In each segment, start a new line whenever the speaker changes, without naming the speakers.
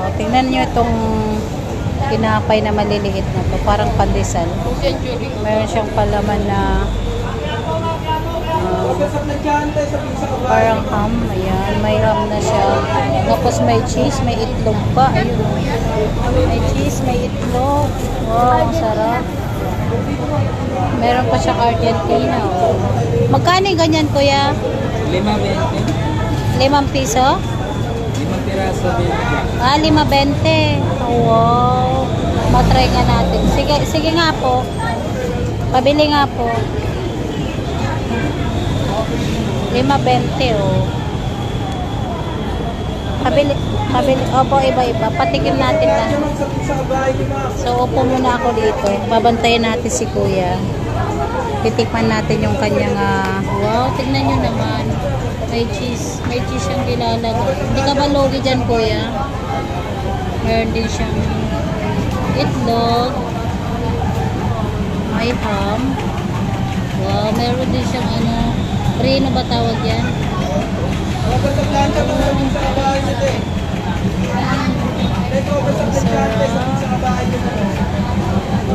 Oh, tingnan nyo itong tinapay na maliliit na to. Parang pandesal. Meron siyang palaman na parang ham. Ayan, may ham na siya. Tapos may cheese, may itlog pa. Ayun. May cheese, may itlog. Wow, sarap. Meron pa siya Argentina. Oh. Magkano yung ganyan, kuya?
5.20.
5 piso?
5 piraso, 20.
Ah, 5.20. Oh, wow. Matry nga natin. Sige, sige nga po. Pabili nga po. 5.20, oh. Pabili. Opo, iba-iba. Patikim natin na. So, upo muna ako dito. Babantayan natin si kuya. Titikman natin yung kanyang, wow, tignan nyo naman. May cheese. May cheese siyang nilalagay. Hindi ka ba logi dyan, kuya? Meron din siyang itlog. May ham. Wow, meron din siyang rino ba tawag yan?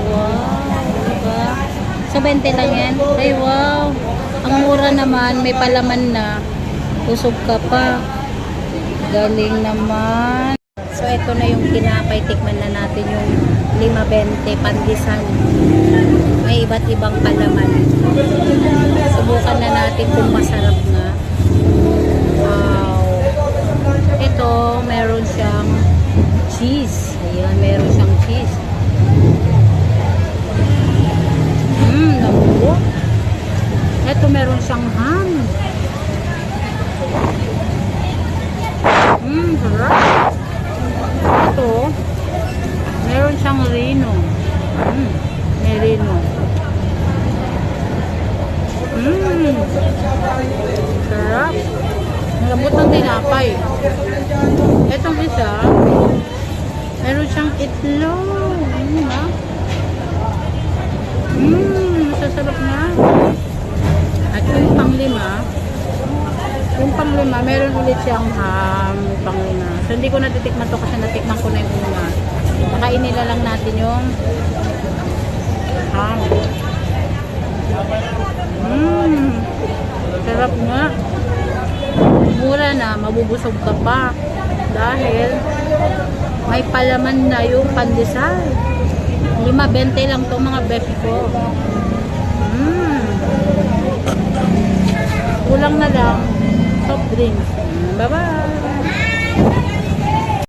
Wow, diba? So, 20 lang yan. Ay, wow. Ang mura naman. May palaman na. Usog ka pa. Galing naman. So, ito na yung tinapay. Tikman na natin yung 5.20 pandesal. May iba't ibang palaman. Subukan na natin kung masarap na. Wow. Ito, meron siyang cheese. Ayan, meron siyang cheese. Nabuo. Ito, meron siyang ham. Sarap. Ito, meron siyang rino. May rino. Sarap. Ang lambot ng tinapay. Etong isa, meron siyang itlog. Masasarap na. At yung panglima, meron ulit siyang ham, panglima. So, hindi ko natitikman to kasi natikman ko na yung una. Nakain nila lang natin yung ham. Sarap nga. Mura na, mabubusog ka pa. Dahil may palaman na yung pandesal. 5.20 lang to mga befi ko. Kulang na lang soft drinks. Bye-bye!